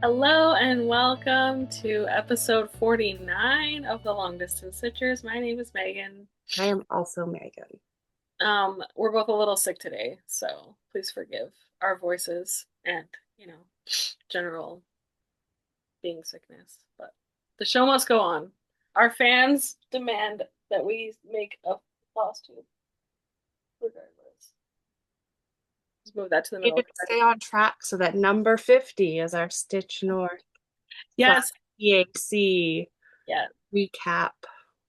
Hello and welcome to episode 49 of the Long Distance Stitchers. My name is Megan. I am also Megan. We're both a little sick today, so please forgive our voices and, general being sickness. But the show must go on. Our fans demand that we make a Flosstube, regardless. Let's move that to the We middle. need to stay on track so that number 50 is our Stitch North Yes, EAC yeah, recap,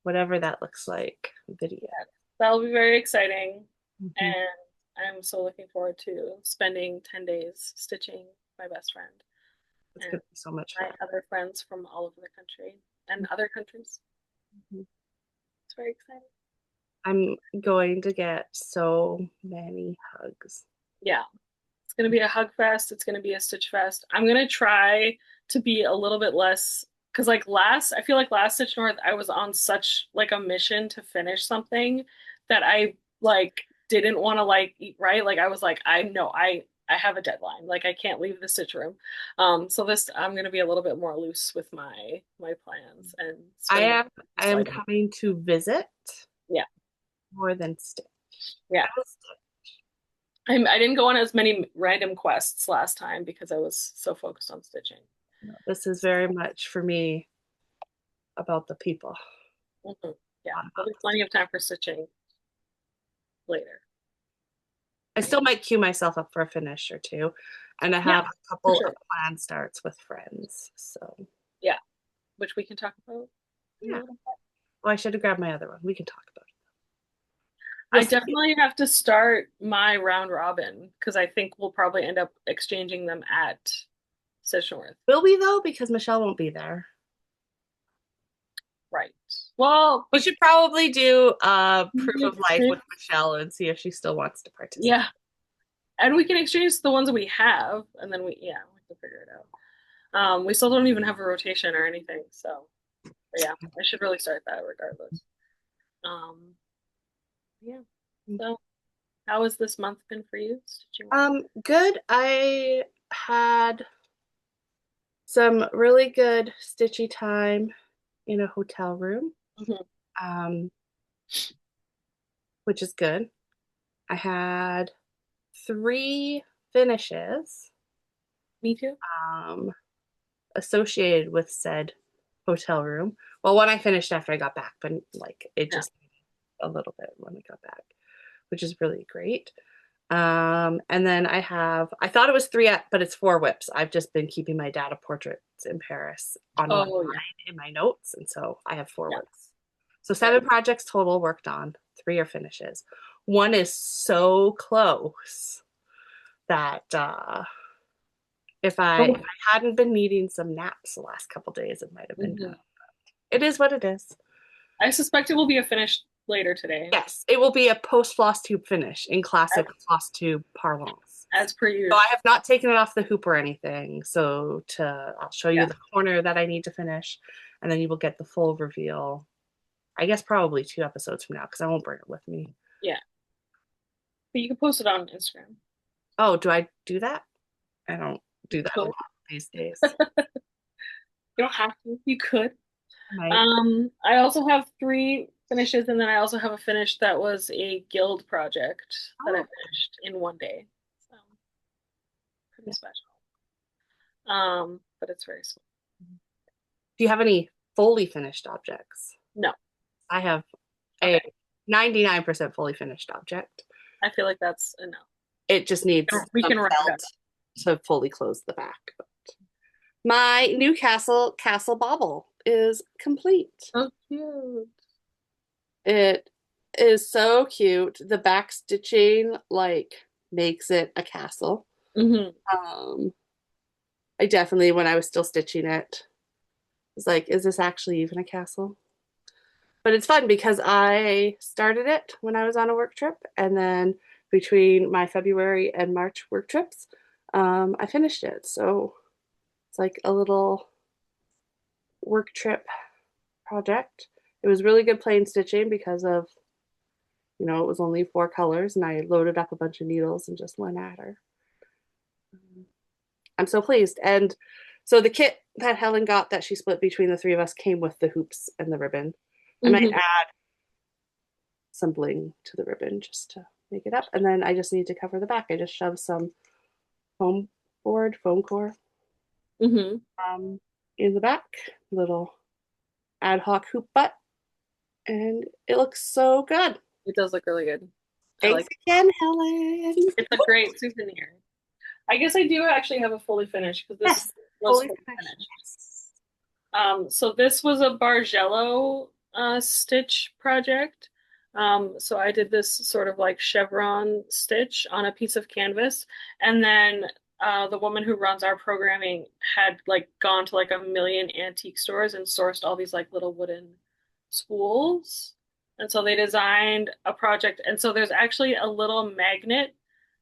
whatever that looks like video. that'll be very exciting. Mhm. And I'm so looking forward to spending 10 days stitching my best friend It's and going to be so much my fun. other friends from all over the country and other countries. Mhm. It's very exciting. I'm going to get so many hugs. Yeah, it's going to be a hug fest. It's going to be a stitch fest. I'm going to try to be a little bit less because I feel like last Stitch North, I was on such like a mission to finish something that I like didn't want to like eat right. Like I was like, I know I have a deadline. Like I can't leave the stitch room. So this I'm gonna be a little bit more loose with my plans and I spend more am I just am like coming to visit yeah, more than stitch. yeah. I will stitch. I didn't go on as many random quests last time because I was so focused on stitching. No, this is very much for me about the people. Mhm. Yeah, Not there'll about be the plenty stitch. of time for stitching later. I still might queue myself up for a finish or two. And I Yeah, have a for couple of sure. plan starts with friends. So Yeah, which we can talk about in a yeah. little bit. Well, I should have grabbed my other one. We can talk about it. We'll I see. definitely have to start my round robin because I think we'll probably end up exchanging them at Stitch North. Will we though? Because Michelle won't be there. Right. Well, We but should probably do proof of life with Michelle and see if she still wants to participate. yeah, and we can exchange the ones that we have, and then we can figure it out. We still don't even have a rotation or anything, so but yeah, I should really start that regardless. Um, yeah. So, how has this month been for you, stitching wise? Good. I had some really good stitchy time in a hotel room, Mhm. um, which is good. I had three finishes Me too. um, associated with said hotel room. Well, one I finished after I got back, but like it Yeah. just a little bit when I got back, which is really great. And then I thought it was three, but it's four whips. I've just been keeping my data portraits in Paris on one Oh yeah. side in my notes, and so I have four Yeah. whips. So Yeah. seven projects total worked on, three are finishes. One is so close that if I hadn't been needing some naps the last couple days, it might have been Mhm. done. It is what it is. I suspect it will be a finish later today, Yes, it will be a post floss tube finish in as, classic floss tube parlance. as per So usual. I have not taken it off the hoop or anything. So I'll show you Yeah. the corner that I need to finish, and then you will get the full reveal. I guess probably two episodes from now because I won't bring it with me. Yeah. But you can post it on Instagram. Oh, do I do that? I don't do You that a could. lot these days. You don't have to. You could. I might. I also have three finishes, and then I also have a finish that was a guild project that I Oh, finished in one day. So pretty yeah. special. But it's very small. Do you have any fully finished objects? No. I have Okay. a 99% fully finished object. I feel like that's enough. It just needs We some can wrap it felt up. to fully close the back. My Newcastle castle bauble is complete. So cute. It is so cute. The back stitching like makes it a castle. Hmm. Um, I definitely, when I was still stitching it, was like, is this actually even a castle? But it's fun because I started it when I was on a work trip, and then between my February and March work trips, I finished it. So it's like a little work trip project. It was really good plain stitching because of, it was only four colors, and I loaded up a bunch of needles and just went at her. I'm so pleased. And So the kit that Helen got that she split between the three of us came with the hoops and the ribbon. I might Hmm. add some bling to the ribbon just to make it up. And then I just need to cover the back. I just shove some foam core Hmm. um, in the back, little ad hoc hoop butt, and it looks so good. It does look really good. I Thanks like it. again, Helen. It's a great souvenir. I guess I do actually have a fully finished because this Yes, was fully fully finished. finished. Yes. So this was a Bargello stitch project. So I did this sort of like chevron stitch on a piece of canvas, and then the woman who runs our programming had like gone to like a million antique stores and sourced all these like little wooden spools. And so they designed a project. And so there's actually a little magnet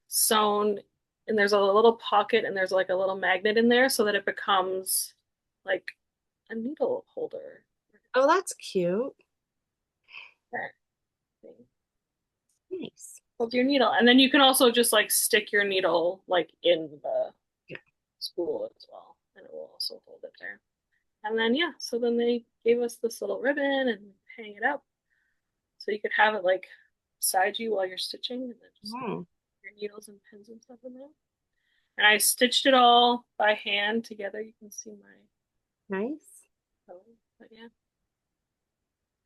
sewn, and there's a little pocket, and there's like a little magnet in there so that it becomes like a needle holder. Oh, that's cute. That thing. Nice. Hold your needle. And then you can also just like stick your needle like in the Yeah. spool as well. And it will also hold it there. And then yeah, so then they gave us this little ribbon and hang it up. So you could have it like beside you while you're stitching and then just Mm, your needles and pins and stuff in there. And I stitched it all by hand together. You can see my nice. but yeah.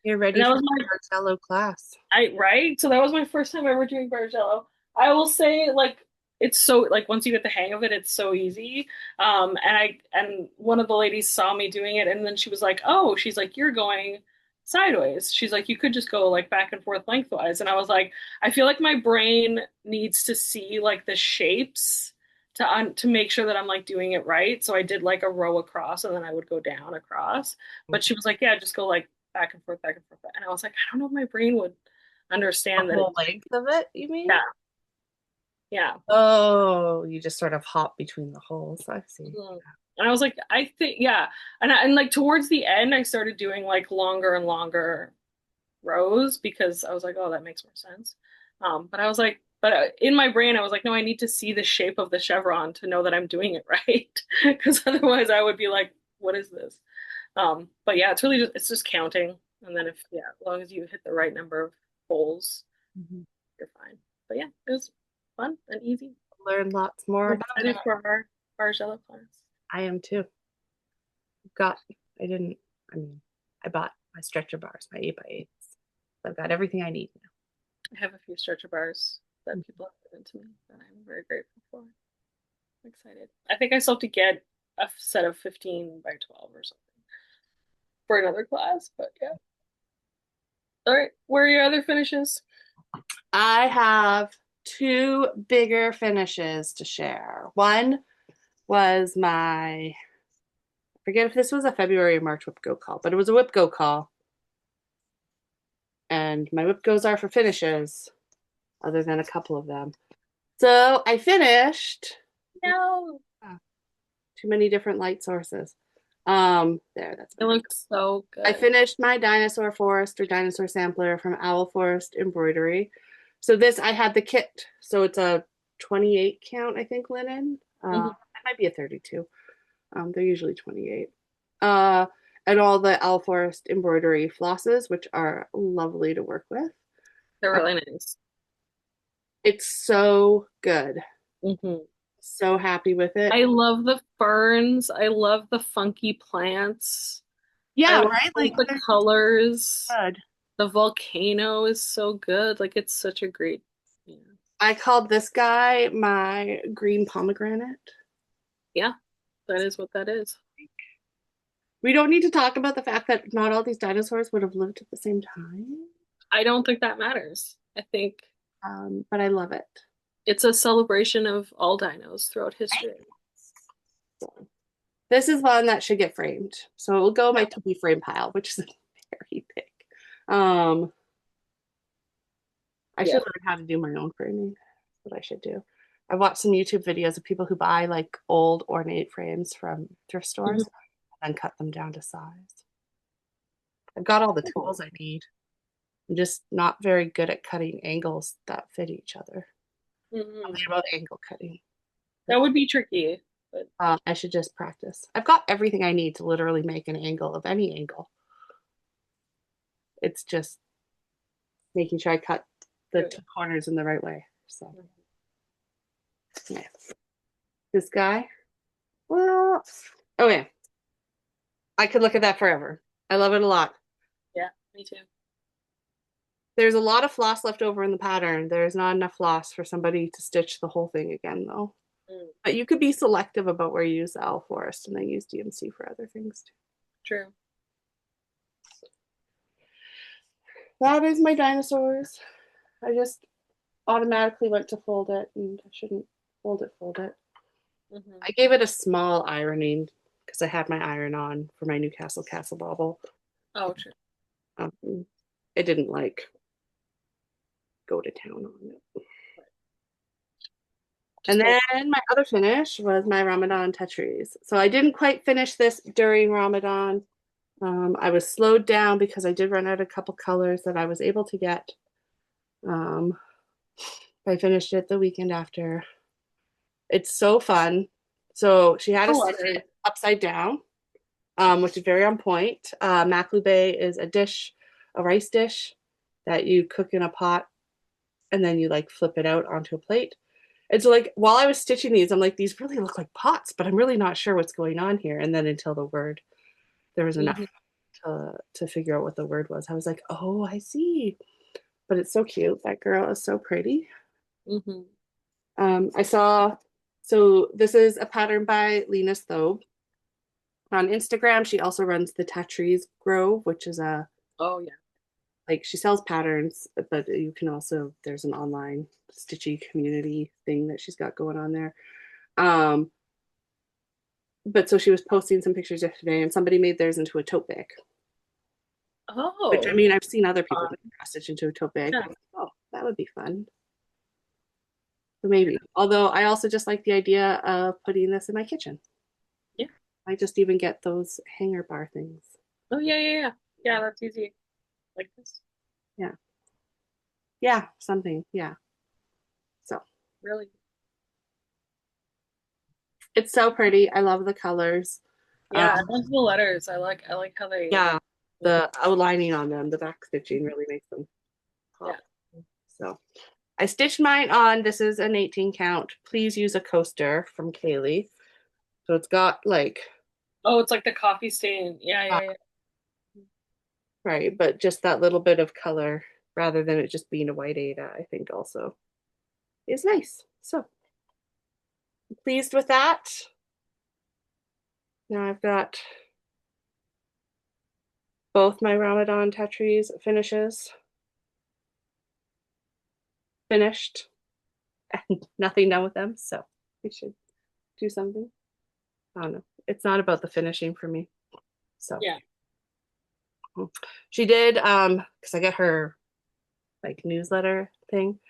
You're And ready that for was my your cello class. I right? So that was my first time ever doing Bargello. I will say, like, it's so like once you get the hang of it, it's so easy. And one of the ladies saw me doing it, and then she was like, "Oh, she's like, you're going sideways." She's like, "You could just go like back and forth lengthwise." And I was like, I feel like my brain needs to see like the shapes to make sure that I'm like doing it right. So I did like a row across, and then I would go down across. But she was like, "Yeah, just go like back and forth, back and forth." And I was like, I don't know if my brain would The understand that whole it's length of it, you mean? yeah, yeah. Oh, you just sort of hop between the holes. I see. Mhm. And I was like, I think yeah. And like towards the end, I started doing like longer and longer rows because I was like, oh, that makes more sense. But I was like, but in my brain, I was like, no, I need to see the shape of the chevron to know that I'm doing it right. Because otherwise, I would be like, what is this? But yeah, it's just counting, and then if yeah, as long as you hit the right number of holes, Mhm. you're fine. But yeah, it was fun and easy. Learn lots more I'm about it. excited for our Bargello class. I am too. Got, I didn't, I mean, I bought my stretcher bars, my 8x8s. I've got everything I need I have a few stretcher bars now. that people have given to me that I'm very grateful for. I'm excited. I think I still have to get a set of 15 by 12 or something for another class, but yeah. All right, where are your other finishes? I have two bigger finishes to share. One was my, I forget if this was a February or March whip go call, but it was a whip go call. And my whip goes are for finishes, other than a couple of them. So I finished No. too many different light sources. There, that's It better. looks so I good. finished my dinosaur forest or dinosaur sampler from Owl Forest Embroidery. So this I had the kit. So it's a 28 count, I think, linen. Mhm. It might be a 32. They're usually 28. Uh, and all the Owl Forest embroidery flosses, which are lovely to work with. They're Uh, really nice. it's so good. Hmm. So happy with it. I love the ferns. I love the funky plants. I Yeah, love right? like Like the they're just colors. good. The volcano is so good. Like it's such a great, yeah. I called this guy my green pomegranate. Yeah, that is what that is. We don't need to talk about the fact that not all these dinosaurs would have lived at the same time, I don't think that matters. I think but I love it. it's a celebration of all dinos throughout Right? history. So, this is one that should get framed. So it will go in my Yeah. to be frame pile, which is very big. Um, I Yeah. should learn how to do my own framing. That's what I should do. I watched some YouTube videos of people who buy like old ornate frames from thrift stores Mhm. and then cut them down to size. I've got all the tools I need. I'm just not very good at cutting angles that fit each other. I'm Mhm. about angle cutting. That would be tricky. But I should just practice. I've got everything I need to literally make an angle of any angle. It's just making sure I cut the do two corners in the right way. So, yeah. This guy, well, okay. I could look at that forever. I love it a lot. yeah, me too. There's a lot of floss left over in the pattern. There's not enough floss for somebody to stitch the whole thing again, though. Mm, But you could be selective about where you use the owl forest and then use DMC for other things too. true. That is my dinosaurs. I just automatically went to fold it and I shouldn't fold it. Hmm. I gave it a small ironing because I had my iron on for my Newcastle Castle bauble. Oh, true. Um, it didn't like go to town on it. Right. And Just fold. then my other finish was my Ramadan Tetris. So I didn't quite finish this during Ramadan. I was slowed down because I did run out a couple colors that I was able to get. Um, I finished it the weekend after. It's so fun. So she had The us stitch letters. it upside down, which is very on point. Maklube is a dish, a rice dish that you cook in a pot and then you like flip it out onto a plate. And so like while I was stitching these, I'm like, these really look like pots, but I'm really not sure what's going on here. And then until the word, there was enough Hmm. to figure out what the word was. I was like, oh, I see. But it's so cute. That girl is so pretty. Hmm. I saw, so this is a pattern by Lena Thobe. On Instagram, she also runs the Tetris Grove, which is a, Oh, yeah. like, she sells patterns, but you can also, there's an online stitchy community thing that she's got going on there. Um, but so she was posting some pictures yesterday and somebody made theirs into a tote bag, which I Oh, mean, I've seen other people fun. make cross stitch into a tote bag. Yeah. Like, oh, that would be fun. So maybe. Although I also just like the idea of putting this in my kitchen. Yeah. I just even get those hanger bar things. Oh, yeah, yeah, yeah. Yeah, that's easy. Like this. Yeah. Yeah, something. Yeah. So Really. it's so pretty. I love the colors. Yeah, I Um, love the letters. I like how they. yeah, the outlining on them, the back stitching really makes them Yeah. pop. So I stitched mine on, this is an 18 count. Please use a coaster from Kaylee. So it's got like, Oh, it's like the coffee stain. Yeah, uh, yeah, yeah. right, but just that little bit of color rather than it just being a white Ada, I think also is nice. So pleased with that. Now I've got both my Ramadan Tetris finishes finished and nothing done with them. So we should do something. I don't know. It's not about the finishing for me. So Yeah. she did because I get her like newsletter thing.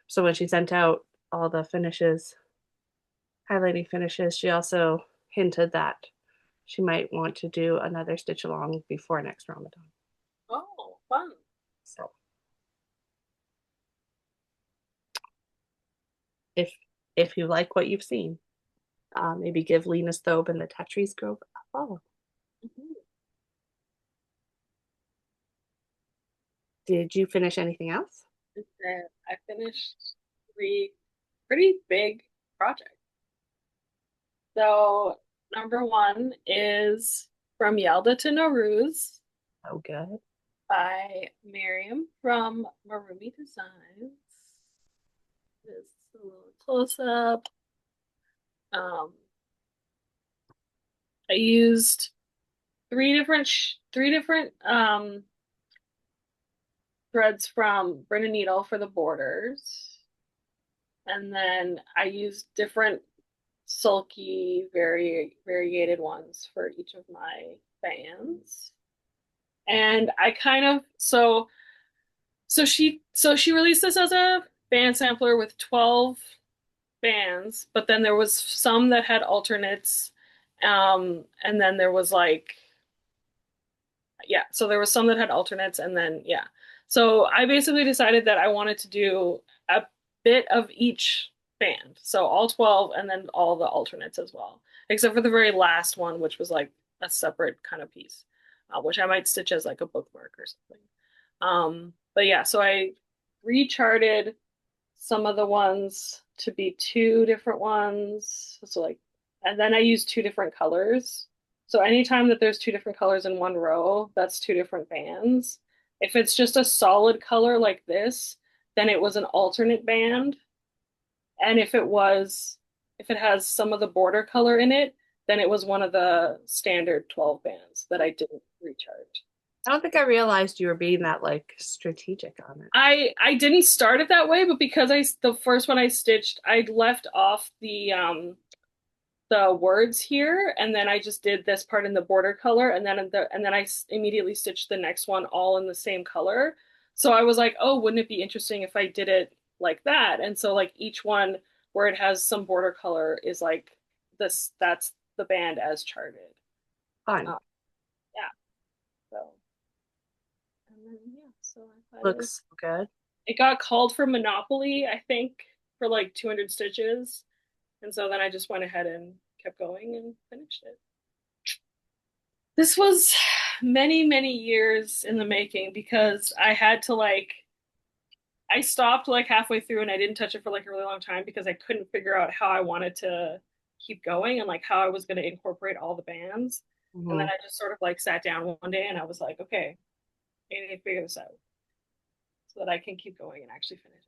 So when she sent out all the finishes, highlighting finishes, she also hinted that she might want to do another stitch along before next Ramadan. Oh, fun. So if you like what you've seen, maybe give Lena's Thobe and the Tetris Grove a follow. Mhm. Did you finish anything else? And I finished three pretty big projects. So number one is From Yelda to Nowruz Oh, good. by Miriam from Marumi Designs. This is a little close up. Um, I used three different threads from Brenda Needle for the borders, and then I used different sulky, variegated ones for each of my bands. And I kind of so she released this as a band sampler with 12 bands, but then there was some that had alternates, and then there was like yeah, so there was some that had alternates, and then so I basically decided that I wanted to do a bit of each band. So all 12 and then all the alternates as well, except for the very last one, which was like a separate kind of piece, which I might stitch as like a bookmark or something. But yeah, so I recharted some of the ones to be two different ones. So like, and then I use two different colors. So anytime that there's two different colors in one row, that's two different bands. If it's just a solid color like this, then it was an alternate band. And if it has some of the border color in it, then it was one of the standard 12 bands that I didn't recharge. I don't think I realized you were being that like strategic on it. I didn't start it that way, but because the first one I stitched, I left off the words here, and then I just did this part in the border color, and then I immediately stitched the next one all in the same color. So I was like, oh, wouldn't it be interesting if I did it like that? And so like each one where it has some border color is like this. That's the band as charted. Fun. Uh, yeah. So and then yeah, so I thought Looks so good. it got called for Monopoly, I think, for like 200 stitches. And so then I just went ahead and kept going and finished it. This was many, many years in the making because I had to like, I stopped like halfway through and I didn't touch it for like a really long time because I couldn't figure out how I wanted to keep going and like how I was going to incorporate all the bands. And then Hmm. I just sort of like sat down one day and I was like, okay, I need to figure this out so that I can keep going and actually finish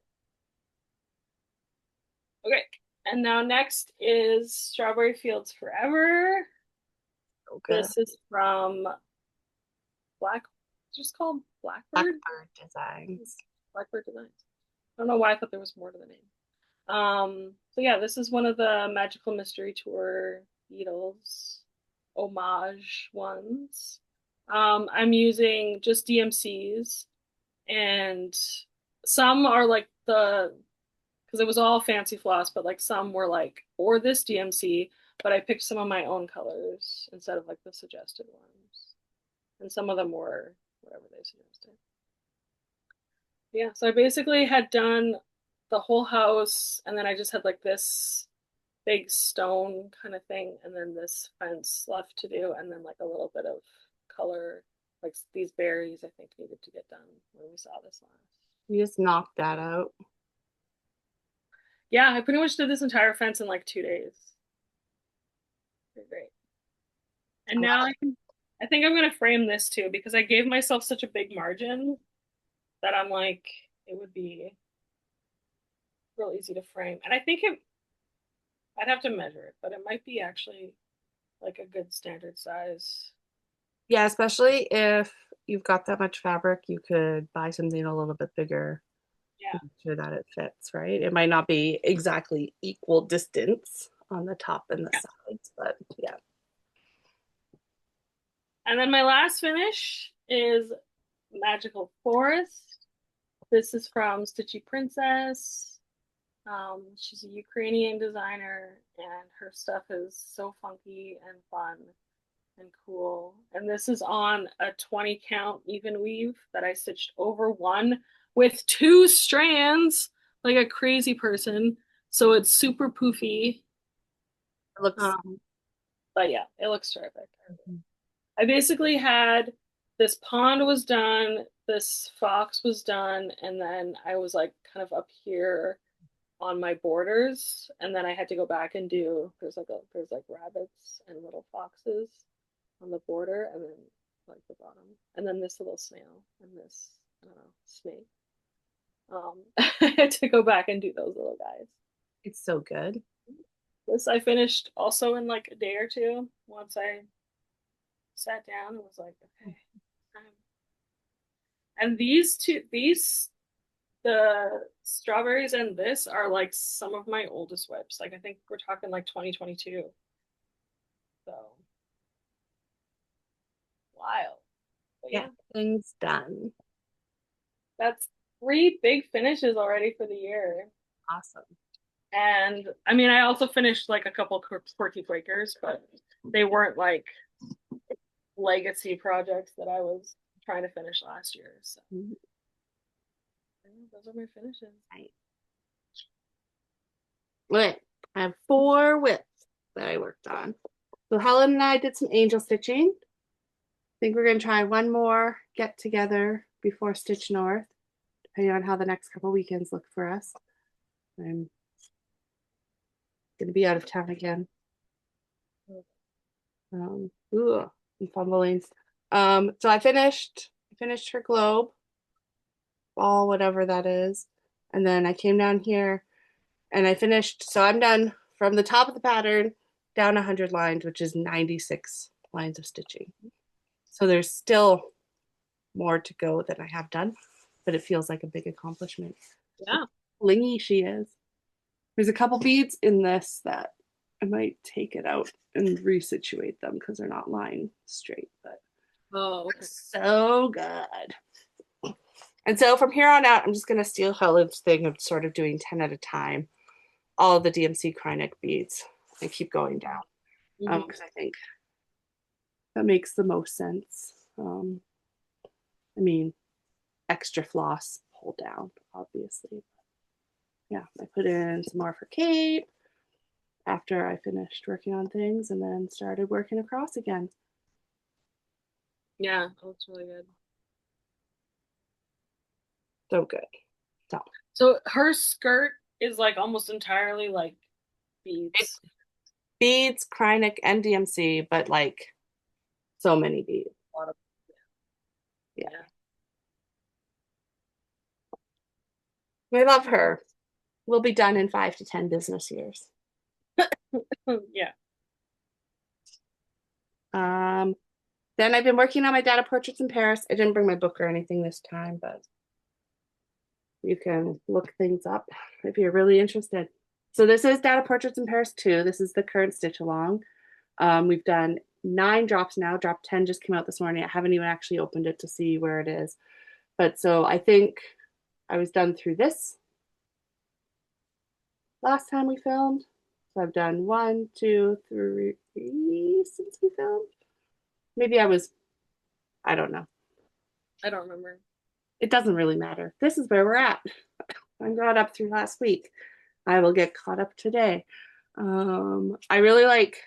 it. Okay. And now next is Strawberry Fields Forever. So good. This is from Black, just called Blackbird. Blackbird designs. Blackbird Designs. I don't know why I thought there was more to the name. So yeah, this is one of the Magical Mystery Tour Beatles homage ones. I'm using just DMCs, and some are like the because it was all fancy floss, but like some were like or this DMC, but I picked some of my own colors instead of like the suggested ones, and some of them were whatever they suggested. Yeah, so I basically had done the whole house, and then I just had like this big stone kind of thing, and then this fence left to do, and then like a little bit of color, like these berries I think needed to get done when we saw this last. You just knocked that out. Yeah, I pretty much did this entire fence in like 2 days. Pretty great. And I now love I think I'm gonna frame this too because I gave myself such a big margin that I'm like it would be real easy to frame. And I think I'd have to measure it, but it might be actually like a good standard size. it. Yeah, especially if you've got that much fabric, you could buy something a little bit bigger to Yeah. make sure that it fits, right? It might not be exactly equal distance on the top and the Yeah. sides, but yeah. And then my last finish is Magical Forest. This is from Stitchy Princess. She's a Ukrainian designer, and her stuff is so funky and fun and cool. And this is on a 20 count even weave that I stitched over one with two strands, like a crazy person. So it's super poofy. It looks Um, but yeah, it looks terrific. I basically had this pond was done, this fox was done, and then I was like kind of up here on my borders, and then I had to go back and do there's like rabbits and little foxes on the border, and then like the bottom, and then this little snail and this I don't know snake. I had to go back and do those little guys. it's so good. This I finished also in like a day or two once I sat down and was like, okay, time. And the strawberries and this are like some of my oldest whips. Like I think we're talking like 2022. So wild. But Yeah, yeah, things done. that's three big finishes already for the year. Awesome. And I mean, I also finished like a couple quirky Quakers, but they weren't like legacy projects that I was trying to finish last year. So Mhm. yeah, those are my finishes. Right. Okay, I have 4 widths that I worked on. So Helen and I did some angel stitching. I think we're gonna try one more get together before Stitch North, depending on how the next couple weekends look for us. I'm gonna be out of town again. Ooh, I'm fumbling. So I finished her globe, ball, whatever that is. And then I came down here and I finished. So I'm done from the top of the pattern down 100 lines, which is 96 lines of stitching. So there's still more to go that I have done, but it feels like a big accomplishment. Yeah. Lingy she is. There's a couple beads in this that I might take it out and resituate them because they're not lying straight, but Oh, okay. so good. And so from here on out, I'm just going to steal Helen's thing of sort of doing 10 at a time, all of the DMC Krynic beads, and keep going down. Hmm. Because I think that makes the most sense. I mean, extra floss pull down, obviously. Yeah, I put in some more for Kate after I finished working on things and then started working across again. Yeah, that looks really good. So good. So So her skirt is like almost entirely like it's beads. beads, Krynic, and DMC, but like so many beads. A lot of, Yeah. yeah. I love her. We'll be done in 5 to 10 business years. Yeah. Um, then I've been working on my data portraits in Paris. I didn't bring my book or anything this time, but you can look things up if you're really interested. So this is Data Portraits in Paris 2. This is the current stitch along. We've done 9 drops now. Drop 10 just came out this morning. I haven't even actually opened it to see where it is. But so I think I was done through this last time we filmed. So I've done 1, 2, 3 since we filmed. Maybe I don't know. I don't remember. It doesn't really matter. This is where we're at. I'm caught up through last week. I will get caught up today. I really like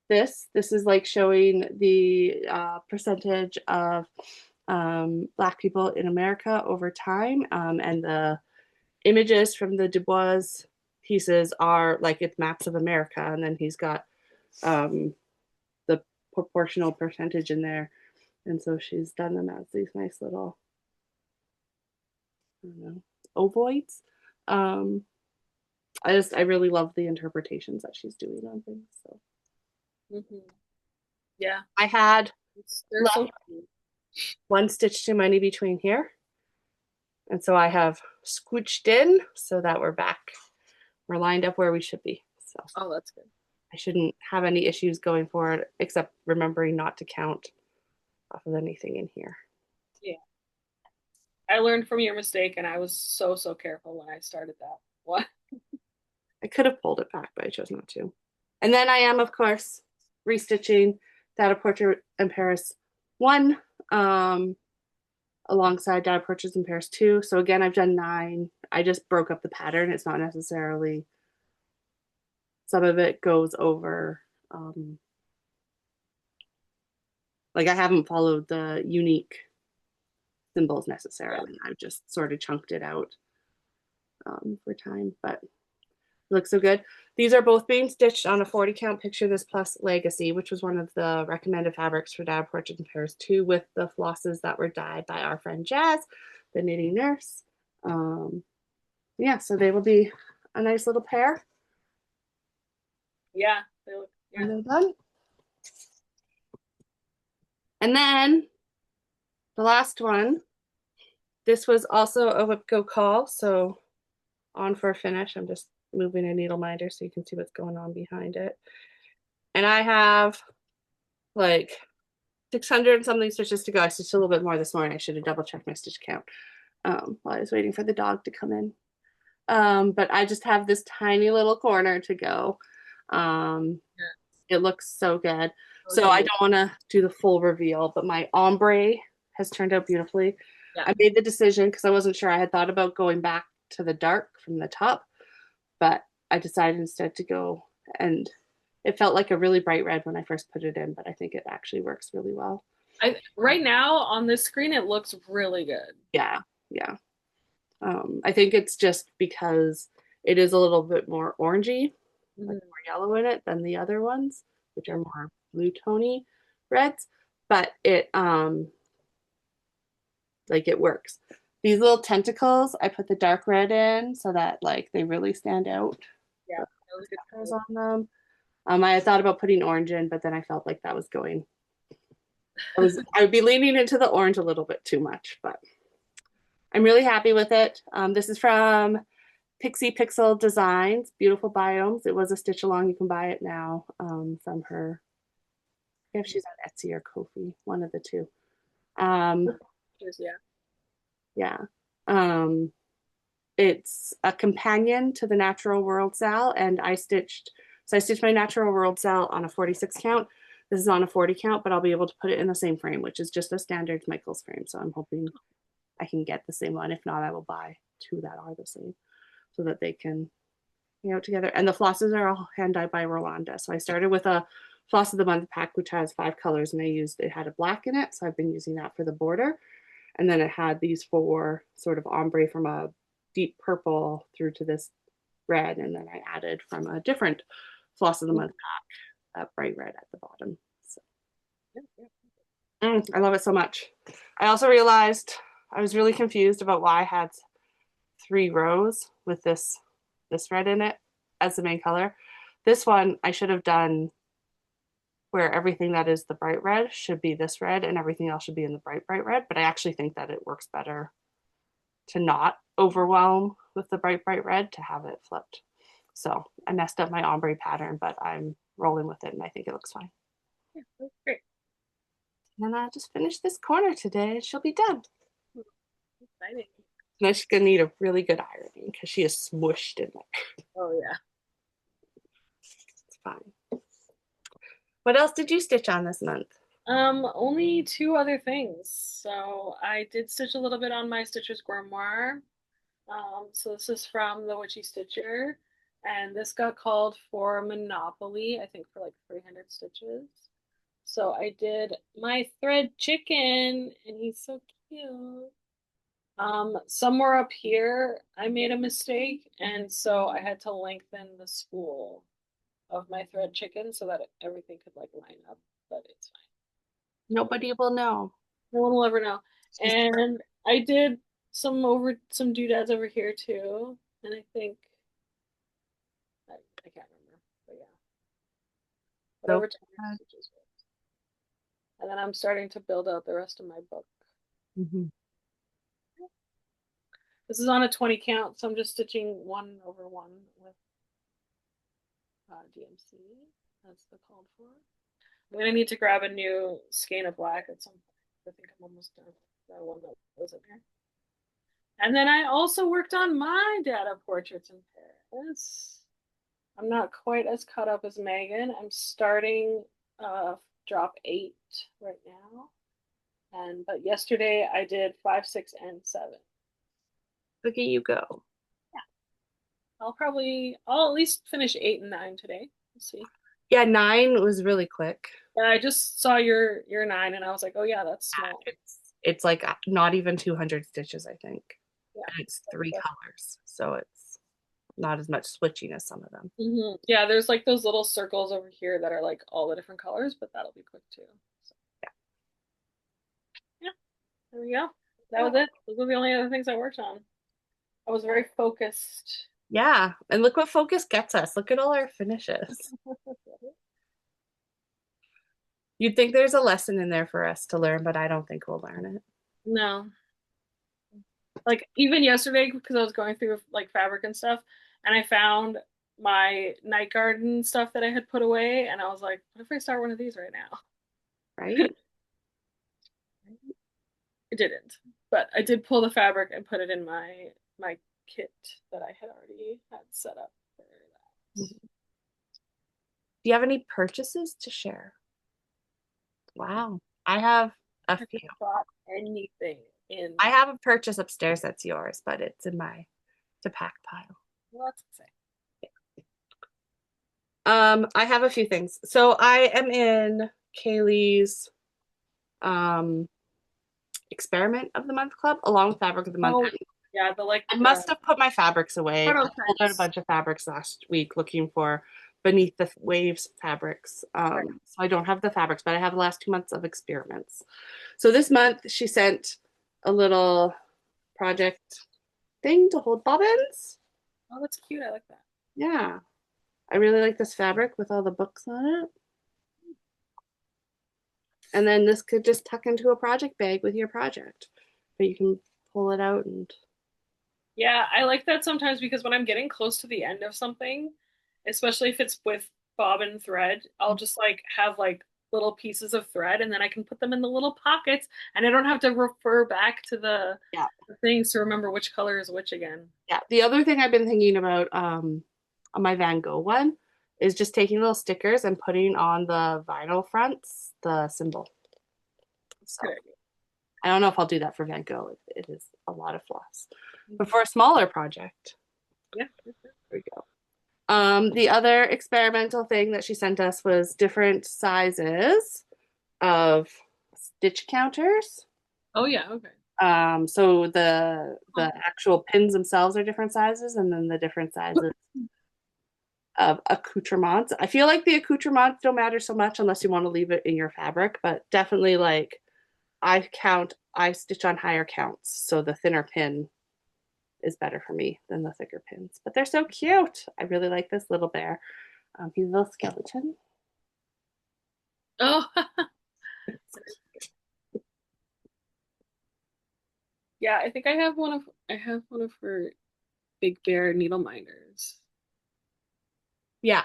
this. This is like showing the percentage of Black people in America over time. And the images from the Dubois pieces are like it's maps of America. And then he's got the proportional percentage in there. And so she's done them as these nice little, I don't know, ovoids. Um, I really love the interpretations that she's doing on things. So Hmm. Yeah. I had They're left so cute. one stitch too many between here. And so I have scooched in so that we're back. We're lined up where we should be. So Oh, that's good. I shouldn't have any issues going forward, except remembering not to count off of anything in here. Yeah. I learned from your mistake and I was so, so careful when I started that. What? I could have pulled it back, but I chose not to. And then I am, of course, restitching Data Portrait in Paris 1 alongside Data Portraits in Paris 2. So again, I've done 9. I just broke up the pattern. It's not necessarily, some of it goes over, like I haven't followed the unique symbols Yeah. necessarily. I've just sort of chunked it out for time, but it looks so good. These are both being stitched on a 40 count Picture This Plus Legacy, which was one of the recommended fabrics for Data Portrait in Paris 2 with the flosses that were dyed by our friend Jazz, the knitting nurse. Yeah, so they will be a nice little pair Yeah. They look, when yeah. they're done. And then the last one, this was also a whip go call, so on for a finish. I'm just moving a needle minder so you can see what's going on behind it. And I have like 600 and something stitches to go. I stitched a little bit more this morning. I should have double checked my stitch count while I was waiting for the dog to come in. But I just have this tiny little corner to go. Um, Yeah. it looks so good. So So I unique. don't want to do the full reveal, but my ombre has turned out beautifully. Yeah. I made the decision because I wasn't sure. I had thought about going back to the dark from the top, but I decided instead to go, and it felt like a really bright red when I first put it in, but I think it actually works really well. I right now on this screen it looks really good. Yeah, yeah. I think it's just because it is a little bit more orangey, like Mhm. more yellow in it than the other ones, which are more blue tony reds. But it like it works. These little tentacles, I put the dark red in so that like they really stand out. Yeah, The that was a good suckers choice. on them. I had thought about putting orange in, but then I felt like that was going. I would be leaning into the orange a little bit too much, but I'm really happy with it. This is from Pixie Pixel Designs, Beautiful Biomes. It was a stitch along. You can buy it now from her. If she's on Etsy or Kofi, one of the two. Um, Yeah. yeah. Um, it's a companion to the Natural World Sal, and I stitched my Natural World Sal on a 46 count. This is on a 40 count, but I'll be able to put it in the same frame, which is just a standard Michael's frame. So I'm hoping I can get the same one. If not, I will buy two that are the same so that they can together. And the flosses are all hand dyed by Rolanda. So I started with a floss of the month pack, which has 5 colors, and it had a black in it. So I've been using that for the border. And then it had these 4 sort of ombre from a deep purple through to this red. And then I added from a different floss of the month pack, a bright red at the bottom. So I love it so much. I also realized I was really confused about why I had 3 rows with this red in it as the main color. This one I should have done where everything that is the bright red should be this red and everything else should be in the bright red, but I actually think that it works better to not overwhelm with the bright red, to have it flipped. So I messed up my ombre pattern, but I'm rolling with it and I think it looks fine. Yeah, that's great. And I'll just finish this corner today and she'll be done. Exciting. Now she's gonna need a really good ironing because she is smushed in there. Oh yeah. It's fine. What else did you stitch on this month? Only two other things. So I did stitch a little bit on my Stitcher's Grimoire. So this is from the Witchy Stitcher, and this got called for Monopoly, I think for like 300 stitches. So I did my thread chicken, and he's so cute. Somewhere up here, I made a mistake, and so I had to lengthen the spool of my thread chicken so that everything could like line up, but it's fine. Nobody will know. No one will ever know. She's And I did some doodads over here too, and I think I can't remember, but yeah, so whatever 200 bad. stitches was. And then I'm starting to build out the rest of my book. Mhm. This is on a 20 count, so I'm just stitching 1/1 with DMC. That's the called for. I'm gonna need to grab a new skein of black at some point. I think I'm almost done. That one that was in here. And then I also worked on my data portraits in Paris. I'm not quite as caught up as Megan. I'm starting drop 8 right now. But yesterday I did 5, 6, and 7. Look at you go. Yeah. I'll at least finish 8 and 9 today. We'll see. Yeah, 9 was really quick. Yeah, I just saw your 9 and I was like, oh yeah, that's small. It's like not even 200 stitches, I think. Yeah. And it's 3 colors, so it's not as much switching as some of them. Yeah, there's like those little circles over here that are like all the different colors, but that'll be quick too. So, yeah, there we go. That Yeah. was it. Those were the only other things I worked on. I was very focused. Yeah, and look what focus gets us. Look at all our finishes. You'd think there's a lesson in there for us to learn, but I don't think we'll learn it. No, like even yesterday because I was going through like fabric and stuff, and I found my night garden stuff that I had put away, and I was like, what if I start one of these right now? Right? I didn't, but I did pull the fabric and put it in my kit that I had already had set up for that. Do you have any purchases to share? Wow. I have a I few. haven't bought anything in. I have a purchase upstairs that's yours, but it's in my to pack pile. Well, that's exciting. I have a few things. So I am in Kaylee's um experiment of the month club along with fabric of the month. Oh, yeah, the like I the must have put my fabrics away. I pulled out a prototypes. bunch of fabrics last week looking for beneath the waves fabrics. Right. So I don't have the fabrics, but I have the last 2 months of experiments. So this month she sent a little project thing to hold bobbins. Oh, that's cute. I like that. Yeah, I really like this fabric with all the books on it. And then this could just tuck into a project bag with your project, but you can pull it out and Yeah, I like that sometimes because when I'm getting close to the end of something, especially if it's with bobbin thread, I'll just like have like little pieces of thread and then I can put them in the little pockets and I don't have to refer back to yeah. the things to remember which color is which again. Yeah. The other thing I've been thinking about on my Van Gogh one is just taking little stickers and putting on the vinyl fronts the symbol. So Good idea. I don't know if I'll do that for Van Gogh. It is a lot of floss. But for a smaller project, Yeah. there we go. The other experimental thing that she sent us was different sizes of stitch counters. Oh yeah, okay. So the actual pins themselves are different sizes, and then the different sizes of accoutrements. I feel like the accoutrements don't matter so much unless you want to leave it in your fabric, but definitely like I stitch on higher counts, so the thinner pin is better for me than the thicker pins. But they're so cute. I really like this little bear. He's a little skeleton. Oh, yeah, I think I have one of her big bear needle minders. Yeah,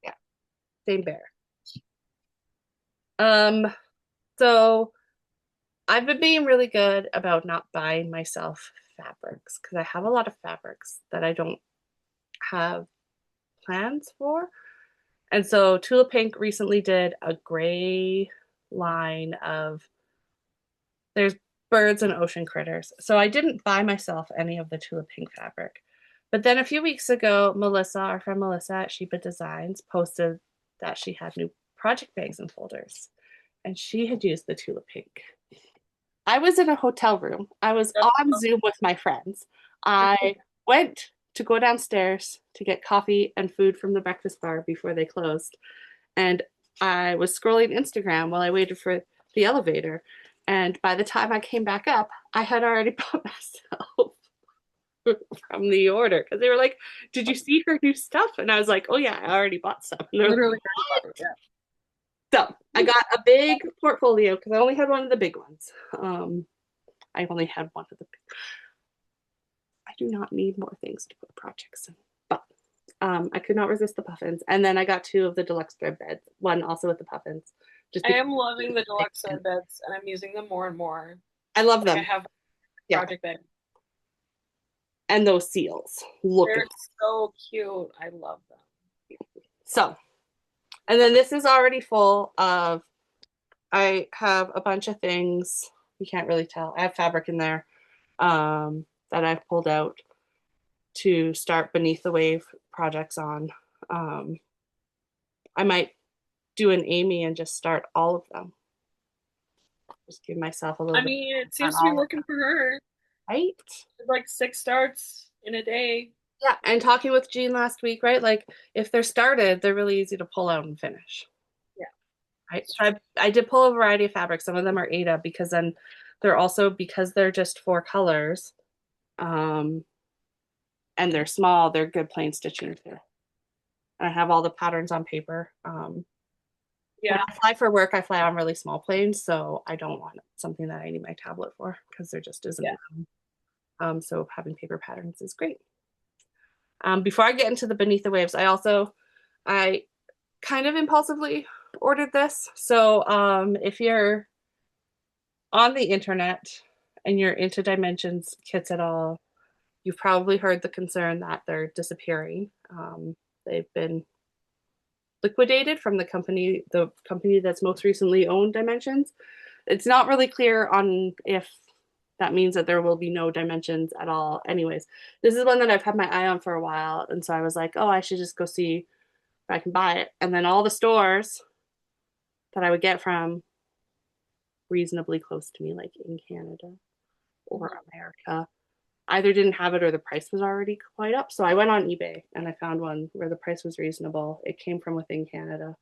yeah, same bear. Um, so I've been being really good about not buying myself fabrics because I have a lot of fabrics that I don't have plans for. And so Tula Pink recently did a gray line of there's birds and ocean critters. So I didn't buy myself any of the Tula Pink fabric. But then a few weeks ago, Melissa, our friend Melissa at Sheba Designs, posted that she had new project bags and folders. And she had used the Tula Pink. I was in a hotel room. I was on Zoom with my friends. I went to go downstairs to get coffee and food from the breakfast bar before they closed. And I was scrolling Instagram while I waited for the elevator. And by the time I came back up, I had already bought myself from the order because they were like, "Did you see her new stuff?" And I was like, "Oh, yeah, I already bought some." And they're like, Literally, yeah. so I got a big portfolio because I only had one of the big ones. I only had one of the big. I do not need more things to put projects in, but I could not resist the puffins. And then I got two of the deluxe thread beds, one also with the puffins, just I because am loving the deluxe thread beds and I'm using them more and more. I love Like I them. have Yeah, project bag. and those seals. Look at They're so cute. I love them. so. And then this is already full of. I have a bunch of things. You can't really tell. I have fabric in there that I've pulled out to start beneath the wave projects on. Um, I might do an Amy and just start all of them. Just give myself a little I bit mean, it on seems to be all of working for her. them, right? Like 6 starts in a day. Yeah, and talking with Jean last week, right? Like if they're started, they're really easy to pull out and finish. Yeah. Right. So I did pull a variety of fabrics. Some of them are Ada because then they're also because they're just 4 colors, um, and they're small, they're good plain stitching too. And I have all the patterns on paper. When Yeah. I fly for work, I fly on really small planes, so I don't want something that I need my tablet for because there just isn't Yeah. room. So having paper patterns is great. Before I get into the beneath the waves, I kind of impulsively ordered this. So if you're on the internet and you're into dimensions kits at all, you've probably heard the concern that they're disappearing. They've been liquidated from the company that's most recently owned Dimensions. It's not really clear on if that means that there will be no Dimensions at all. Anyways, this is one that I've had my eye on for a while, and so I was like, oh, I should just go see if I can buy it. And then all the stores that I would get from reasonably close to me, like in Canada or Mhm. America, either didn't have it or the price was already quite up. So I went on eBay and I found one where the price was reasonable. It came from within Canada.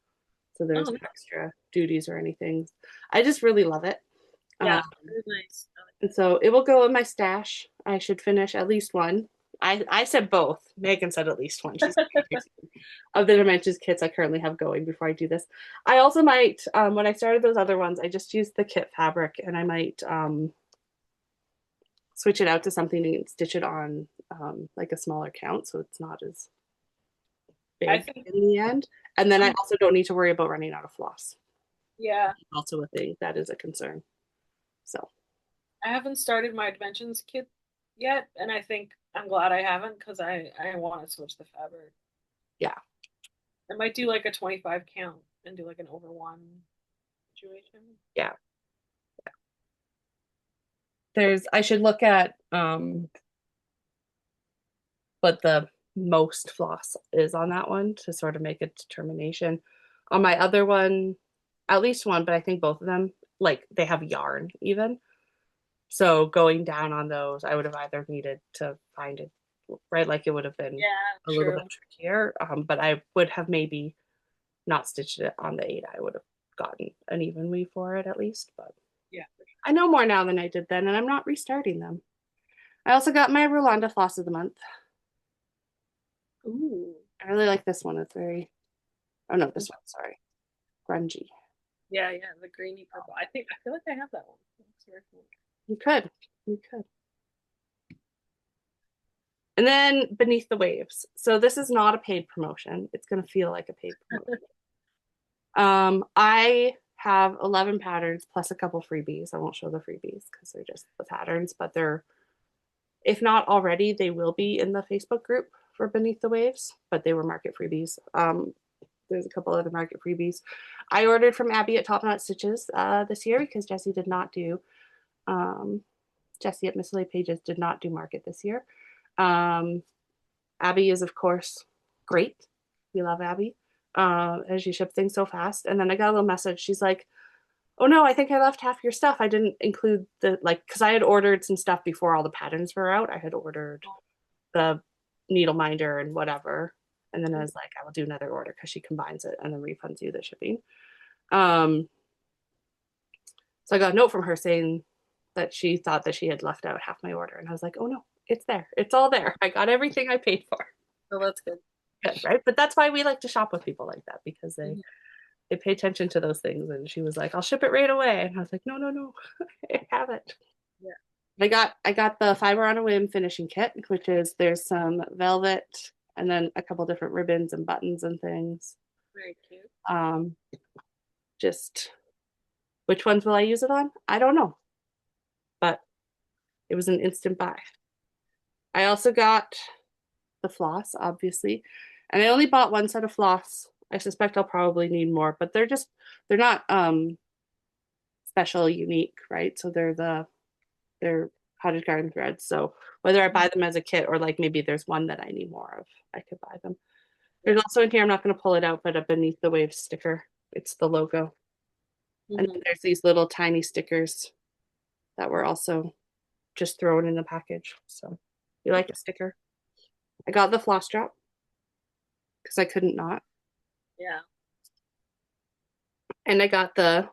So Oh, there's no no. extra duties or anything. I just really love it. Yeah, Um, it is nice. I like and so it will go in my stash. I should finish at least one. I said both. Megan said at least one. She's that. of the dimensions kits I currently have going before I do this. I also might, when I started those other ones, I just used the kit fabric and I might switch it out to something and stitch it on like a smaller count so it's not as I big think, in the end. And then I um, also don't need to worry about running out of floss. yeah, Also a thing that is a concern. So I haven't started my dimensions kit yet, and I think I'm glad I haven't because I want to switch the fabric. yeah, I might do like a 25 count and do like an over one situation. yeah. I should look at what the most floss is on that one to sort of make a determination. On my other one, at least one, but I think both of them, like they have yarn even. So going down on those, I would have either needed to find it, right? Like it would have been Yeah, a little bit true. trickier. But I would have maybe not stitched it on the eight. I would have gotten an even weave for it at least. But Yeah. I know more now than I did then, and I'm not restarting them. I also got my Rolanda floss of the month. Ooh. I really like this one. It's very, oh no, Mm. this one, sorry, grungy. Yeah, yeah, the greeny purple. I feel like I have that one. That's very cool. You could, you could. And then Beneath the Waves. So this is not a paid promotion. It's going to feel like a paid promotion. I have 11 patterns plus a couple freebies. I won't show the freebies because they're just the patterns, but they're, if not already, they will be in the Facebook group for Beneath the Waves, but they were market freebies. There's a couple other market freebies. I ordered from Abby at Top Knot Stitches this year because um, Jessie at Miss Lay Pages did not do market this year. Um, Abby is, of course, great. We love Abby. And she shipped things so fast. And then I got a little message. She's like, "Oh no, I think I left half your stuff. I didn't include the like because I had ordered some stuff before all the patterns were out. I had ordered the needle minder and whatever. And then I was like, I will do another order because she combines it and then refunds you the shipping. Um, so I got a note from her saying that she thought that she had left out half my order. And I was like, oh no, it's there. It's all there. I got everything I paid for. Oh, that's good. Good, right? But that's why we like to shop with people like that because they Mhm. they pay attention to those things. And she was like, I'll ship it right away. And I was like, no, no, no, I have it. Yeah, I got the Fiber on a Whim finishing kit, which is there's some velvet and then a couple different ribbons and buttons and things. very cute. Um, just which ones will I use it on? I don't know, but it was an instant buy. I also got the floss, obviously, and I only bought one set of floss. I suspect I'll probably need more, but they're not special unique, right? So they're cottage garden threads. So whether I buy them as a kit or like maybe there's one that I need more of, I could buy them. Yeah. There's also in here, I'm not going to pull it out, but a Beneath the Waves sticker. It's the logo. And then Hmm. there's these little tiny stickers that were also just thrown in the package. So you like a sticker? I got the floss drop because I couldn't not. Yeah. And I got the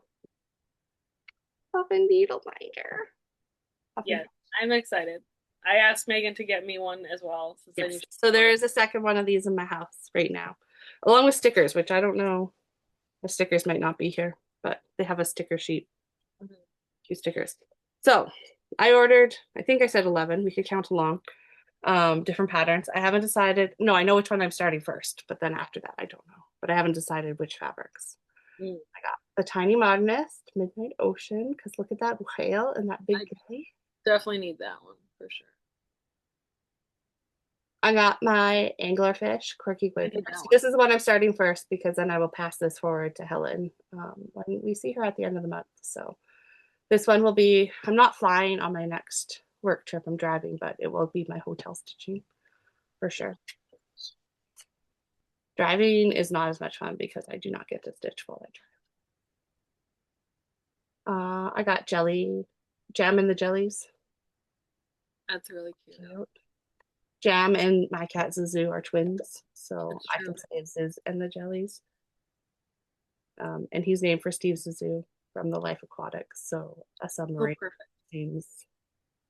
puffin needle minder. Puffin. Yeah. I'm excited. I asked Megan to get me one as well since I knew Yes. she So there wanted. is a second one of these in my house right now, along with stickers, which I don't know. The stickers might not be here, but they have a sticker sheet, Mhm. few stickers. So I ordered, I think I said 11. We could count along. Different patterns. I haven't decided. No, I know which one I'm starting first, but then after that, I don't know. But I haven't decided which fabrics. Mm. I got the Tiny Modernist, Midnight Ocean, because look at that whale and that big I guy. definitely need that one for sure. I got my anglerfish, Quirky I Gwig. need that one. This is the one I'm starting first because then I will pass this forward to Helen when we see her at the end of the month. So this one will be, I'm not flying on my next work trip, I'm driving, but it will be my hotel stitching for sure. Driving is not as much fun because I do not get to stitch while I drive. I got Jam and the Jellies. That's really cute. Cute. Jam and my cat Zuzu are twins, so That's I true. can say Ziz and the Jellies. And he's named for Steve Zissou from The Life Aquatics. So a Oh, submarine perfect. seems.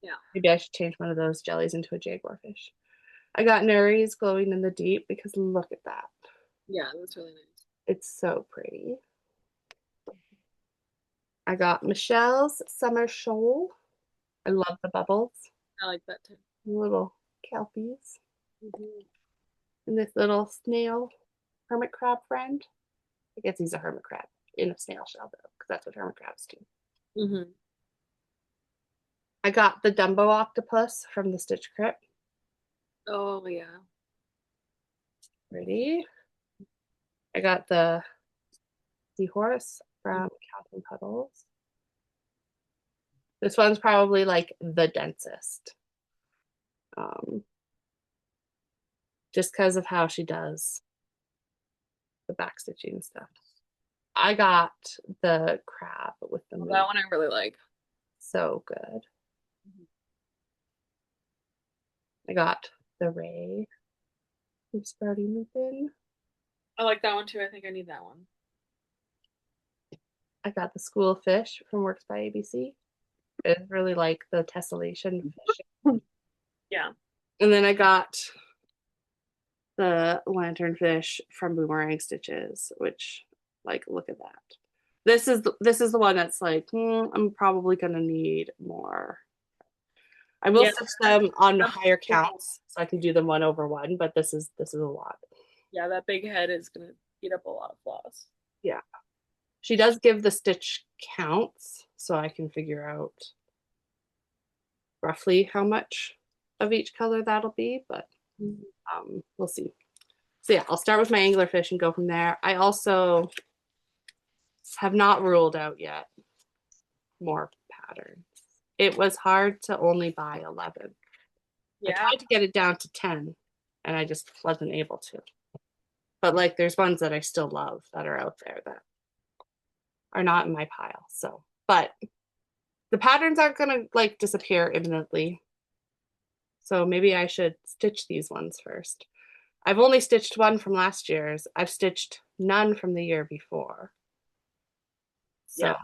Yeah. Maybe I should change one of those jellies into a jaguar fish. I got Nuri's glowing in the deep because look at that. Yeah, that's really nice. It's so pretty. I got Michelle's Summer Shoal. I love the bubbles. I like that too. Little kelpies. Hmm. And this little snail hermit crab friend. I guess he's a hermit crab in a snail shell though, because that's what hermit crabs do. Hmm. I got the Dumbo octopus from the Stitch Crypt. Oh yeah. Pretty. I got the seahorse from Calvin Puddles. This one's probably like the densest. Um, just because of how she does the backstitching and stuff. I got the crab with the Well, moon. that one I really like. So good. Mhm. I got the ray from Sprouting Lupin. I like that one too. I think I need that one. I got the school of fish from Works by ABC. It's really like the tessellation fish. Yeah. And then I got the lanternfish from Boomerang Stitches, which like look at that. This is the one that's like I'm probably gonna need more. I will Yeah. stitch them on That higher big, counts so I can do them one over one, but this is a lot. yeah, that big head is gonna eat up a lot of floss. Yeah. She does give the stitch counts, so I can figure out roughly how much of each color that'll be, but Mhm. we'll see. So yeah, I'll start with my anglerfish and go from there. I also have not ruled out yet more patterns. It was hard to only buy 11. I Yeah. tried to get it down to 10 and I just wasn't able to. But like there's ones that I still love that are out there that are not in my pile. So, but the patterns aren't going to like disappear imminently. So maybe I should stitch these ones first. I've only stitched one from last year's. I've stitched none from the year before. Yeah. So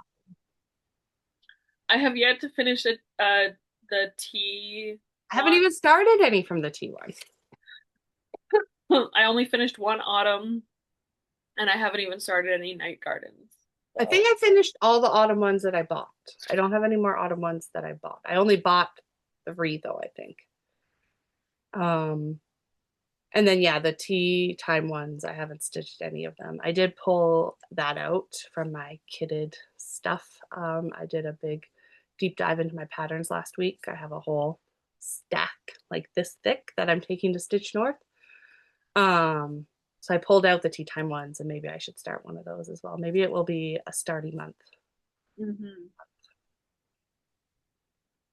I have yet to finish it. The tea I haven't one. even started any from the T1. I only finished one autumn, and I haven't even started any night gardens. I So think I finished all the autumn ones that I bought. I don't have any more autumn ones that I bought. I only bought 3 though, I think. Um, and then yeah, the tea time ones, I haven't stitched any of them. I did pull that out from my kitted stuff. I did a big deep dive into my patterns last week. I have a whole stack like this thick that I'm taking to Stitch North. Um, so I pulled out the tea time ones, and maybe I should start one of those as well. Maybe it will be a starting month. hmm.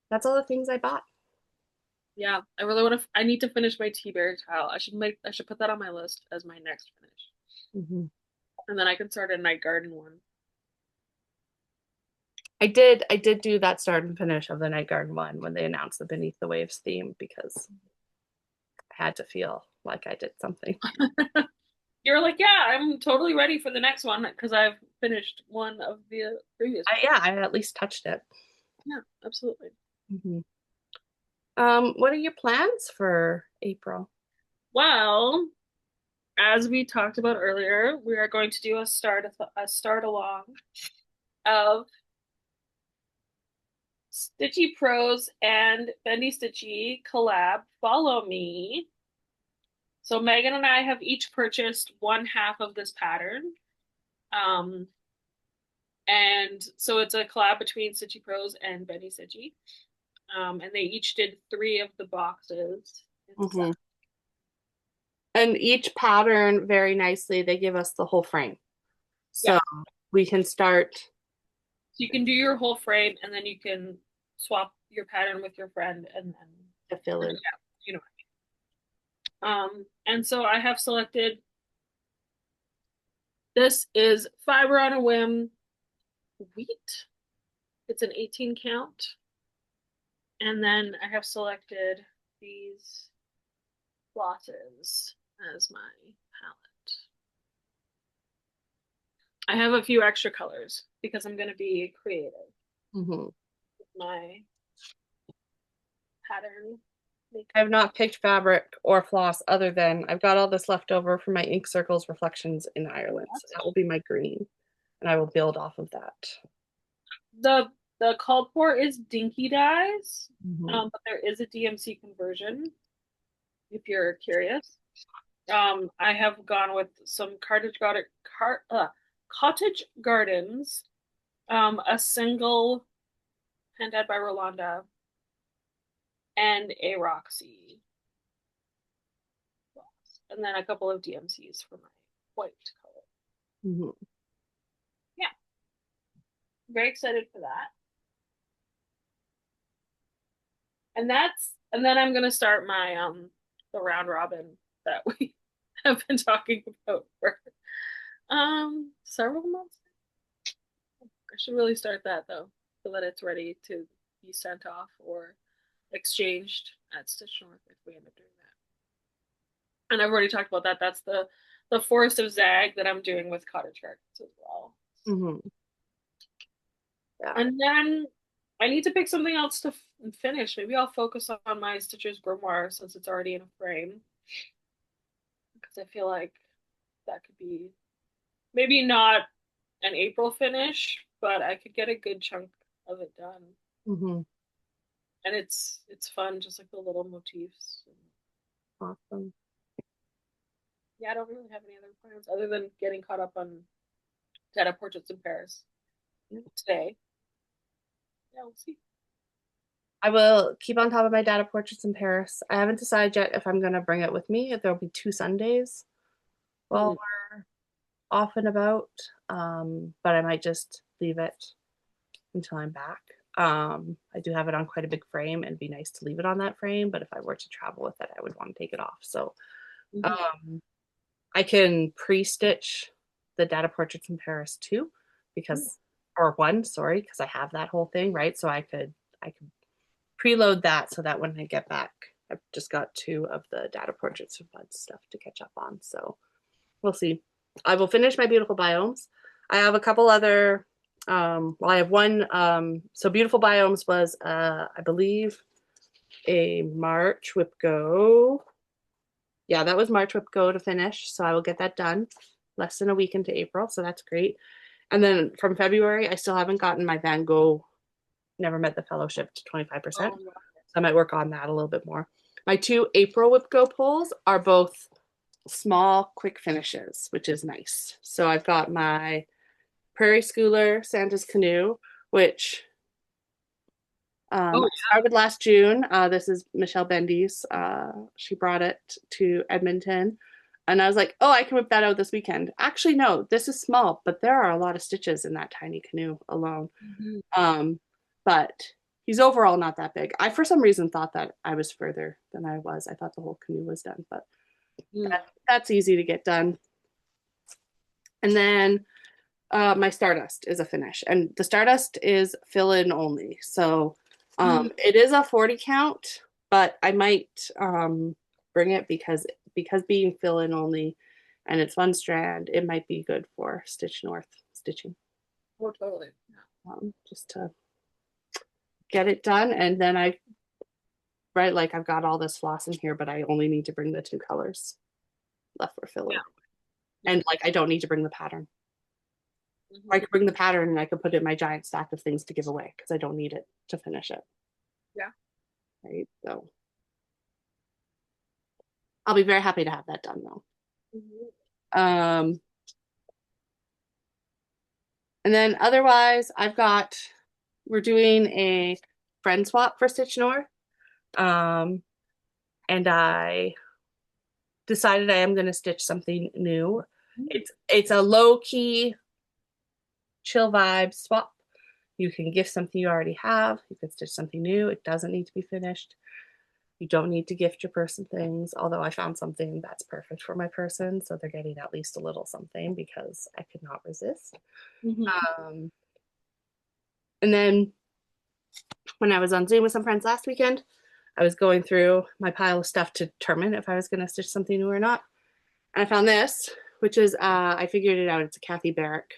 That's all the things I bought. Yeah, I really want to. I need to finish my tea berry tile. I should put that on my list as my next finish, Mhm. and then I can start a night garden one. I did do that start and finish of the Night Garden one when they announced the Beneath the Waves theme because I had to feel like I did something. You're like, yeah, I'm totally ready for the next one because I've finished one of the previous ones. Yeah, I at least touched it. Yeah, absolutely. Mhm. What are your plans for April? Well, as we talked about earlier, we are going to do a start along of Stitchy Pros and Bendy Stitchy collab. Follow me. So Megan and I have each purchased one half of this pattern. Um, and so it's a collab between Stitchy Pros and Bendy Stitchy. And they each did 3 of the boxes. Hmm. And each pattern, very nicely, they give us the whole frame. Yeah. So we can start. So you can do your whole frame and then you can swap your pattern with your friend and then To fill yeah, in. you know. And so I have selected This is Fiber on a Whim wheat. It's an 18 count. And then I have selected these flosses as my palette. I have a few extra colors because I'm going to be creative Mm-hmm. with my pattern I have making. not picked fabric or floss other than I've got all this left over for my ink circles reflections in Ireland. So That's that will be my green, and I will build off of that. the called for is dinky dyes, Mm-hmm. but there is a DMC conversion if you're curious. I have gone with some cottage gardens, a single hand dyed by Rolanda, and a Roxy gloss, and then a couple of DMCs for my white color. Mm-hmm. Yeah, very excited for that. And then I'm gonna start my the round robin that we have been talking about for several months. I should really start that though, so that it's ready to be sent off or exchanged at Stitch North if we end up doing that. And I've already talked about that. That's the Forest of Zag that I'm doing with Cottage Gardens as well. Mm-hmm. Yeah. And then I need to pick something else to finish. Maybe I'll focus on my Stitcher's Grimoire since it's already in a frame, because I feel like that could be maybe not an April finish, but I could get a good chunk of it done. Mm-hmm. And it's fun, just like the little motifs. Awesome. Yeah, I don't really have any other plans other than getting caught up on Data Portraits in Paris today. Yeah, we'll see. I will keep on top of my data portraits in Paris. I haven't decided yet if I'm going to bring it with me. If there'll be 2 Sundays while Mm. we're off and about, but I might just leave it until I'm back. I do have it on quite a big frame, and it'd be nice to leave it on that frame. But if I were to travel with it, I would want to take it off. So Mhm. um, I can pre-stitch the data portraits in Paris too, Mm. because or one, sorry, because I have that whole thing, right? So I could preload that so that when I get back, I've just got 2 of the data portraits of Bud stuff to catch up on. So we'll see. I will finish my beautiful biomes. I have a couple other. Well, I have one. So beautiful biomes was, I believe, a March whip go. Yeah, that was March whip go to finish. So I will get that done. Less than a week into April, so that's great. And then from February, I still haven't gotten my Van Gogh Never Met the Fellowship to 25%. Oh, So I might work on that a little bit more. My 2 April whip go pulls are both small, quick finishes, which is nice. So I've got my Prairie Schooler Santa's Canoe, which oh I started last June. This is Michelle Bendy's. She brought it to Edmonton. And I was like, oh, I can whip that out this weekend. Actually, no, this is small, but there are a lot of stitches in that tiny canoe alone. yeah. Um, but he's overall not that big. I, for some reason, thought that I was further than I was. I thought the whole canoe was done, but Mm. that's easy to get done. And then my Stardust is a finish, and the Stardust is fill in only. So Mm. it is a 40 count, but I might bring it because being fill in only, and it's 1 strand, it might be good for Stitch North stitching. Oh, totally. Yeah. Just to get it done, and then I right like I've got all this floss in here, but I only need to bring the 2 colors left for Yeah. filler, Yeah. and like I don't need to bring the pattern. Or I Mhm. could bring the pattern and I could put it in my giant stack of things to give away because I don't need it to finish it. Yeah. Right. So I'll be very happy to have that done though. Mhm. Um, and then otherwise, we're doing a friend swap for Stitch North. Um, and I decided I am going to stitch something new. Mm. It's a low key, chill vibe swap. You can gift something you already have. You can stitch something new. It doesn't need to be finished. You don't need to gift your person things, although I found something that's perfect for my person. So they're getting at least a little something because I could not resist. Hmm. Um, and then when I was on Zoom with some friends last weekend, I was going through my pile of stuff to determine if I was going to stitch something new or not. And I found this, which is, I figured it out. It's a Kathy Barrick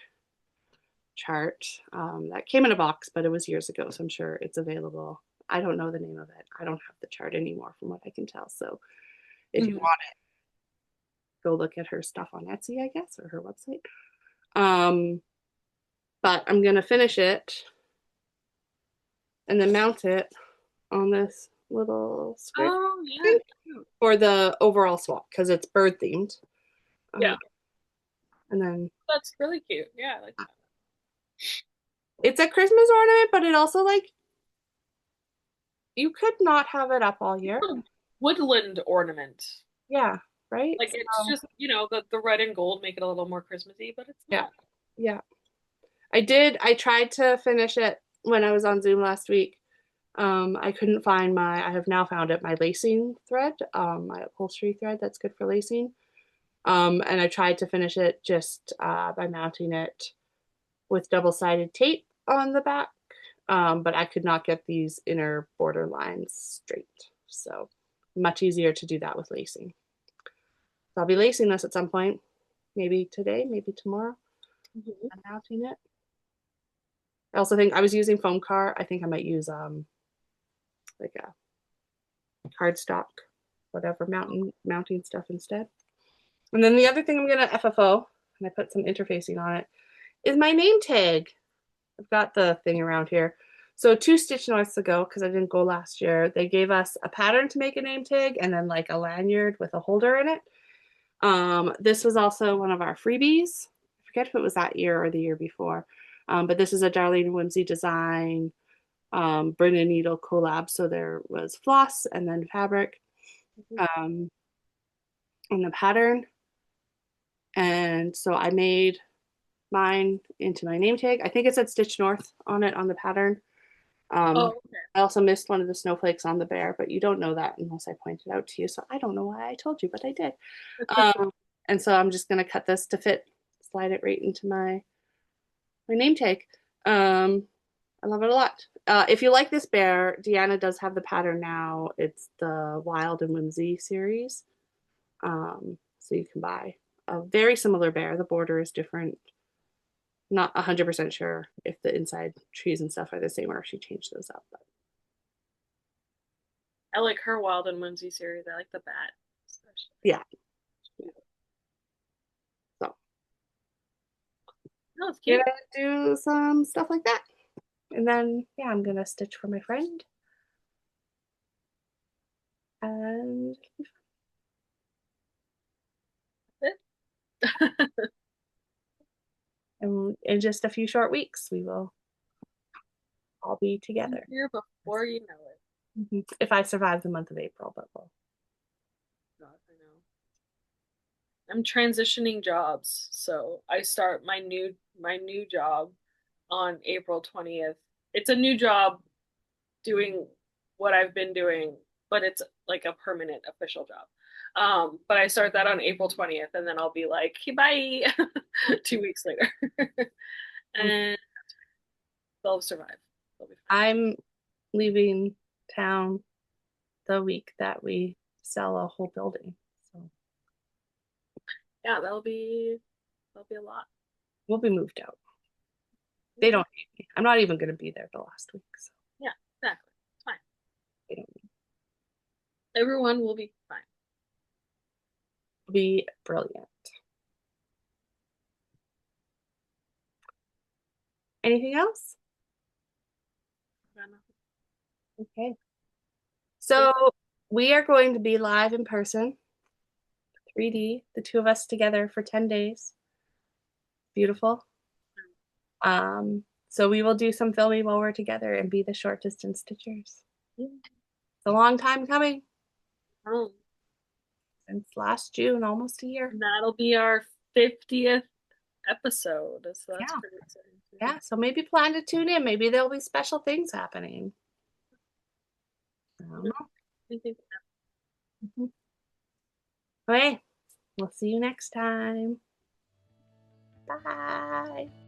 chart that came in a box, but it was years ago. So I'm sure it's available. I don't know the name of it. I don't have the chart anymore from what I can tell. So if you Hmm. want it, go look at her stuff on Etsy, I guess, or her website. Um, but I'm going to finish it and then mount it on this little square Oh, yeah. thing Cute. for the overall swap because it's bird themed. Yeah. And then That's really cute. Yeah, I like it's a Christmas ornament, but it also like you could not have it up all year. that. Woodland ornament. Yeah, right? Like it's So, just, the red and gold make it a little more Christmassy, but it's yeah. not. Yeah. I tried to finish it when I was on Zoom last week. I couldn't find I have now found it, my lacing thread, my upholstery thread that's good for lacing. And I tried to finish it just by mounting it with double-sided tape on the back, but I could not get these inner border lines straight. So much easier to do that with lacing. So I'll be lacing this at some point, maybe today, maybe tomorrow. Mhm. I'm mounting it. I also think I was using foam car. I think I might use like a cardstock, whatever mounting stuff instead. And then the other thing I'm gonna FFO, and I put some interfacing on it, is my name tag. I've got the thing around here. So 2 Stitch Norths ago, because I didn't go last year, they gave us a pattern to make a name tag and then like a lanyard with a holder in it. This was also one of our freebies. I forget if it was that year or the year before. But this is a Darlene Whimsy design, Burn and Needle collab. So there was floss and then fabric Mhm. um, in the pattern. And so I made mine into my name tag. I think it said Stitch North on it on the pattern. Um, Oh, okay. I also missed one of the snowflakes on the bear, but you don't know that unless I point it out to you. So I don't know why I told you, but I did. Um, and so I'm just going to cut this to fit, slide it right into my name tag. Um, I love it a lot. If you like this bear, Deanna does have the pattern now. It's the Wild and Whimsy series. So you can buy a very similar bear. The border is different. Not 100% sure if the inside trees and stuff are the same or if she changed those up. But I like her Wild and Whimsy series. I like the bat, especially. yeah, so No, it's I'm cute. gonna do some stuff like that. And then, yeah, I'm gonna stitch for my friend. And in just a few short weeks, we will all be Be together. here before you know it. If I survive the month of April, but we'll. God, I know. I'm transitioning jobs, so I start my new job on April 20th. It's a new job doing what I've been doing, but it's like a permanent official job. But I start that on April 20th, and then I'll be like, "Okay, bye," 2 weeks later, and they'll survive. They'll be fine. I'm leaving town the week that we sell a whole building. So Yeah, that'll be a lot. we'll be moved out. They Yeah, don't need me. I'm not even going to be there the last week. So yeah, exactly. It's fine. they don't need Everyone will be fine. to be brilliant. Anything else? Okay. So we are going to be live in person, 3D, the two of us together for 10 days. Beautiful. So we will do some filming while we're together and be the short distance stitchers. It's a long time coming Oh, since last June, almost a year. and that'll be our 50th episode. So that's Yeah. pretty exciting too. Yeah. So maybe plan to tune in. Maybe there'll be special things happening. I don't You know, know. anything Okay, we'll see you next time. Bye.